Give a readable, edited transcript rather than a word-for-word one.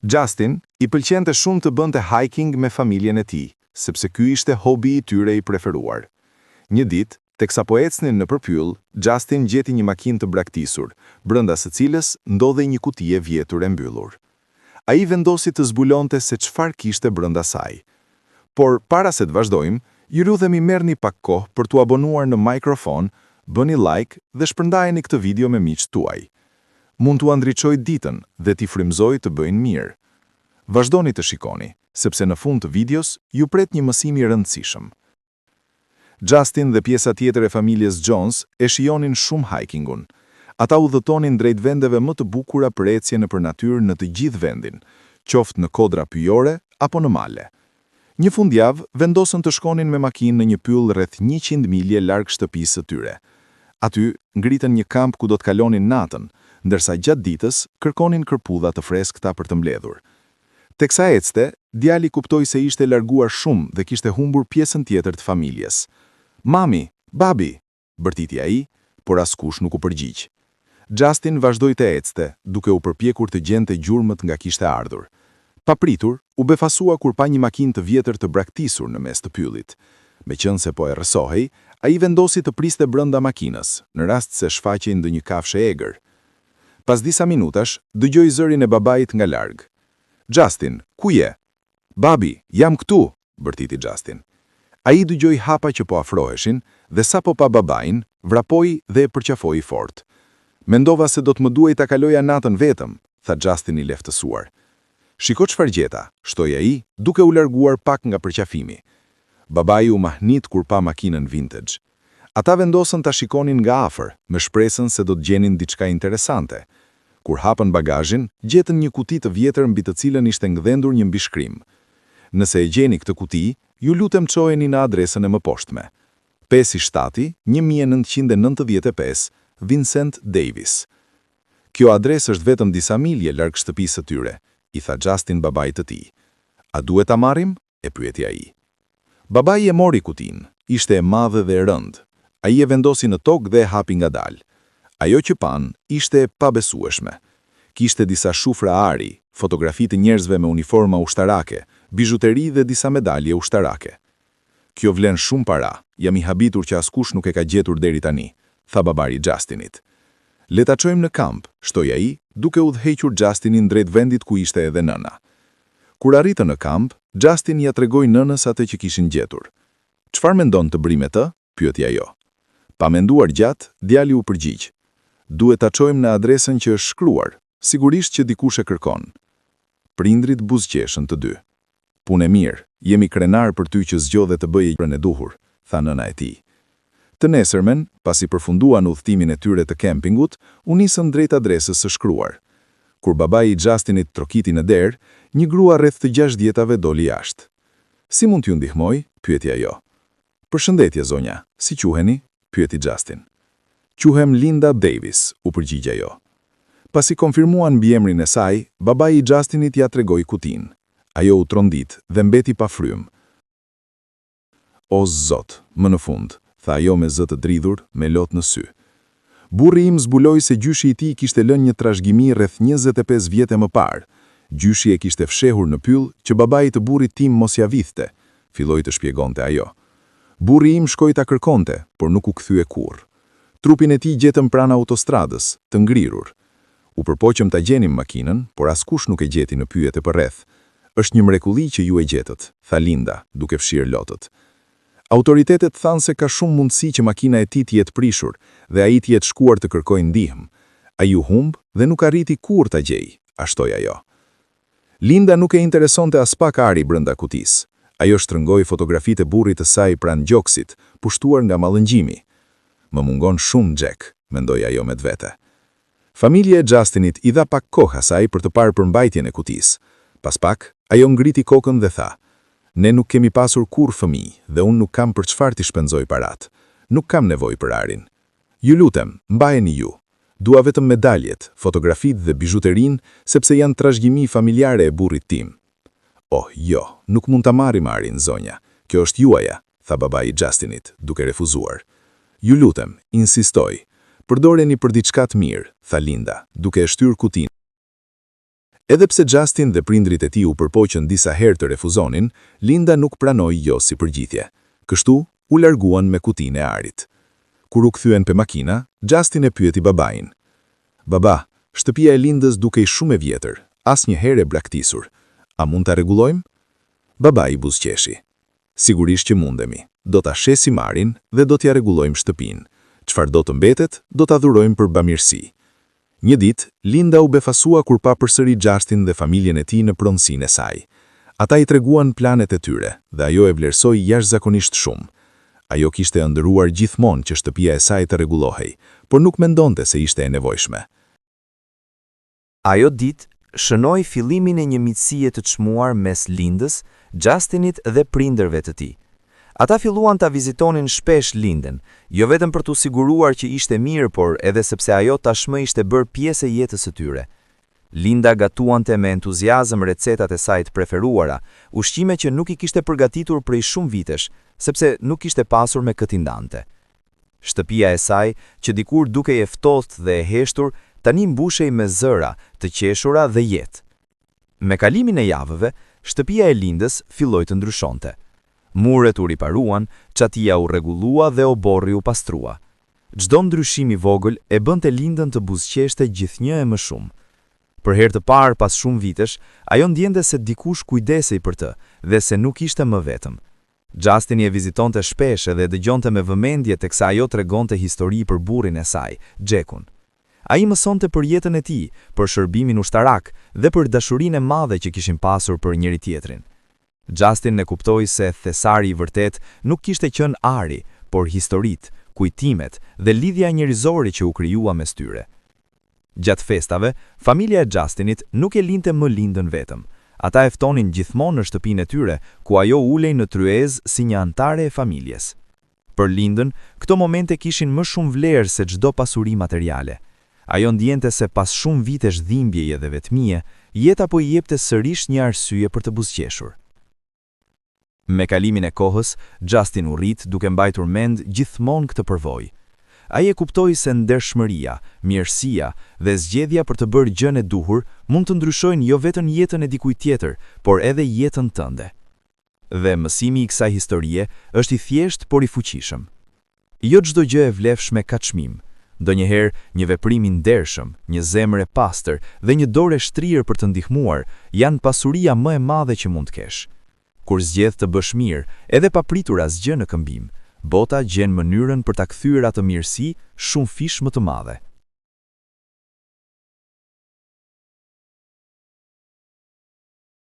Justin I pëlqente shumë të bënte hiking me familjen e tij, sepse ky ishte hobi I tyre I preferuar. Një ditë, teksa po ecnin në përpyll, Justin gjeti një makinë të braktisur, brenda së cilës ndodhej një kuti e vjetur e mbyllur. Ai vendosi të zbulonte se çfarë kishte brenda saj. Por para se të vazhdojmë, ju lutem merrni pak kohë për t'u abonuar në Microphone, bëni like dhe shpërndajeni këtë video me miqtë tuaj. Mund t'u ndriçoj ditën dhe t'i frymëzoj të bëjnë mirë. Vazhdoni të shikoni, sepse në fund të videos ju pret një mësim I rëndësishëm. Justin dhe pjesa tjetër e familjes Jones e shijonin shumë hikingun. Ata udhëtonin drejt vendeve më të bukura për ecje nëpër natyrë në të gjithë vendin, qoftë në kodra pyjore apo në male. Një fundjavë vendosën të shkonin me makinë në një pyll rreth 100 milje larg shtëpisë së tyre. Aty ngritën një kamp ku do të kalonin natën, ndërsa gjatë ditës kërkonin kërpudha të freskëta për të mbledhur. Teksa ecte, djali kuptoi se ishte larguar shumë dhe kishte humbur pjesën tjetër të familjes. "Mami, babi", bërtiti ai, por askush nuk u përgjigj. Justin vazhdoi të ecte, duke u përpjekur të gjente gjurmët nga kishte ardhur. Papritur, u befasua kur pa një makinë të vjetër të braktisur në mes të pyllit. Meqense po e rrësohej, ai vendosi të priste brenda makinës, në rast se shfaqej ndonjë kafshë egër. Pas disa minutash, dëgjoi zërin e babait nga larg. "Justin, ku je?" "Babi, jam këtu", bërtiti Justin. Ai dëgjoi hapa që po afroheshin dhe sapo pa babain, vrapoi dhe e përqafoi fort. "Mendova se do të më duhej ta kaloja natën vetëm", tha Justin I leftësuar. "Shiko çfarë gjeta", shtoi ai, duke u larguar pak nga përqafimi. Babai u mahnit kur pa makinën vintage. Ata vendosën ta shikonin nga afër, me shpresën se do të gjenin diçka interesante. Kur hapën bagazhin, gjetën një kuti të vjetër mbi të cilën ishte ngdhendur një mbishkrim. "Nëse e gjeni këtë kuti, ju lutem çojeni në adresën e mëposhtme. 5-7 1995 Vincent Davis." "Kjo adresë është vetëm disa milje larg shtëpisë së tyre", I tha Justin babait të tij. "A duhet ta marrim?" e pyeti ai. Babai e mori kutinë, ishte e madhe dhe e rëndë. Ai e vendosi në tokë dhe e hapi ngadalë. Ajo që pan ishte e pabesueshme. Kishte disa shufra ari, fotografi të njerëzve me uniforma ushtarake, bizhuteri dhe disa medalje ushtarake. "Kjo vlen shumë para, jam I habitur që askush nuk e ka gjetur deri tani", tha babari Justinit. "Le ta çojmë në kamp", shtoi ai, duke udhëhequr Justinin drejt vendit ku ishte edhe nëna. Kur arritën në kamp, Justin ja tregoi nënës atë që kishin gjetur. "Çfarë mendon të bëjmë me të?" pyeti ajo. Pa menduar gjatë, djali u përgjigj. "Duhet ta çojmë në adresën që është shkruar, sigurisht që dikush e kërkon." Prindrit buzëqeshën të dy. "Punë e mirë, jemi krenar për ty që zgjodhe të bëje gjën e duhur", tha nëna e tij. Të nesërmen, pasi përfunduan udhëtimin e tyre të kempingut, u nisën drejt adresës së shkruar. Kur babai I Justinit trokiti në derë, një grua rreth të 60-tave doli jashtë. "Si mund t'ju ndihmoj?" pyeti ajo. "Përshëndetje zonja, si quheni?" pyeti Justin. "Quhem Linda Davis", u përgjigj ajo. Pasi konfirmuan mbiemrin e saj, babai I Justinit ja tregoi kutinë. Ajo u trondit dhe mbeti pa frym. "O Zot, më në fund", tha ajo me zë të dridhur, me lot në sy. "Burri im zbuloi se gjyshi I tij kishte lënë një trashëgimi rreth 25 vjete më parë. Gjyshi e kishte fshehur në pyll që babai të burrit tim mos ja vidhte", filloi të shpjegonte ajo. "Burri im shkoi ta kërkonte, por nuk u kthye kurrë. Trupin e tij gjetëm pranë autostradës, të ngrirur. U përpoqëm ta gjenim makinën, por askush nuk e gjeti në pyjet e përreth. Është një mrekulli që ju e gjetët", tha Linda, duke fshirë lotët. "Autoritetet thanë se ka shumë mundësi që makina e tij të jetë prishur dhe ai të jetë shkuar të kërkojë ndihmë. Ai u humb dhe nuk arriti kurrë ta gjej", ashtoi ajo. Linda nuk e interesonte as pak ari brenda kutisë. Ajo shtrëngoi fotografitë e burrit të saj pranë gjoksit, pushtuar nga mallëngjimi. "Më mungon shumë Jack", mendoi ajo me vete. Familja e Justinit I dha pak kohë asaj për të parë përmbajtjen e kutisë. Pas pak, ajo ngriti kokën dhe tha: "Ne nuk kemi pasur kurrë fëmijë dhe unë nuk kam për çfarë t'i shpenzoj parat. Nuk kam nevojë për arin. Ju lutem, mbajeni ju. Dua vetëm medaljet, fotografitë dhe bizhuterinë, sepse janë trashëgimi familjare e burrit tim." "Oh, jo, nuk mund ta marrim arin, zonja. Kjo është juaja", tha babai I Justinit, duke refuzuar. "Ju lutem, insistoj. Përdoreni për diçka të mirë", tha Linda, duke e shtyr kutinë. Edhe pse Justin dhe prindrit e tij u përpoqën disa herë të refuzonin, Linda nuk pranoi jo si përgjithje. Kështu, u larguan me kutinë e arit. Kur u kthyen pe makina, Justin e pyeti babain. Baba, shtëpia e Lindës dukej shumë e vjetër, asnjëherë e braktisur. A mund ta rregullojmë? Babai buzëqeshi. Sigurisht që mundemi. Do ta shesim arin dhe do t'ja rregullojmë shtëpinë. Çfarë do të mbetet, do ta dhurojmë për bamirësi. Një ditë, Linda u befasua kur pa përsëri Justin dhe familjen e tij në pronësinë e saj. Ata i treguan planet e tyre dhe ajo e vlerësoi jashtëzakonisht shumë. Ajo kishte ëndërruar gjithmonë që shtëpia e saj të rregullohej, por nuk mendonte se ishte e nevojshme. Ajo ditë shënoi fillimin e një miqësie të çmuar mes Lindës, Justinit dhe prindërve të tij. Ata filluan ta vizitonin shpesh Lindën, jo vetëm për t'u siguruar që ishte mirë, por edhe sepse ajo tashmë ishte bërë pjesë e jetës së tyre. Linda gatuante me entuziazëm recetat e saj të preferuara, ushqime që nuk i kishte përgatitur prej shumë vitesh, sepse nuk kishte pasur me këtë ndante. Shtëpia e saj, që dikur dukej e ftohtë dhe e heshtur, tani mbushej me zëra, të qeshura dhe jetë. Me kalimin e javëve, shtëpia e Lindës filloi të ndryshonte. Muret u riparuan, çatia u rregullua dhe oborri u pastrua. Çdo ndryshim i vogël e bënte Lindën të buzëqeshte gjithnjë e më shumë. Për herë të parë pas shumë vitesh, ajo ndjente se dikush kujdesej për të dhe se nuk ishte më vetëm. Justin e vizitonte shpesh dhe dëgjonte me vëmendje teksa ajo tregonte histori për burrin e saj, Jackun. Ai mësonte për jetën e tij, për shërbimin ushtarak dhe për dashurinë e madhe që kishin pasur për njëri tjetrin. Justin e kuptoi se thesari i vërtet nuk kishte qenë ari, por historitë, kujtimet dhe lidhja njerëzore që u krijua mes tyre. Gjatë festave, familja e Justinit nuk e linte më Lindën vetëm. Ata e ftonin gjithmonë në shtëpinë e tyre, ku ajo ulej në tryezë si një antare e familjes. Për Lindën, këto momente kishin më shumë vlerë se çdo pasuri materiale. Ajo ndjente se pas shumë vitesh dhimbjeje dhe vetmie, jeta po i jepte sërish një arsye për të buzëqeshur. Me kalimin e kohës, Justin u rrit duke mbajtur mend gjithmonë këtë përvojë. Ai e kuptoi se ndershmëria, mirësia dhe zgjedhja për të bërë gjën e duhur mund të ndryshojnë jo vetëm jetën e dikujt tjetër, por edhe jetën tënde. Dhe mësimi i kësaj historie është i thjeshtë por i fuqishëm. Jo çdo gjë e vlefshme ka çmim. Ndonjëherë një veprim i ndershëm, një zemër e pastër dhe një dorë e shtrirë për të ndihmuar janë pasuria më e madhe që mund të kesh. Kur zgjedh të bësh mirë, edhe pa pritur asgjë në këmbim, bota gjen mënyrën për ta kthyer atë mirësi shumë fish më të madhe.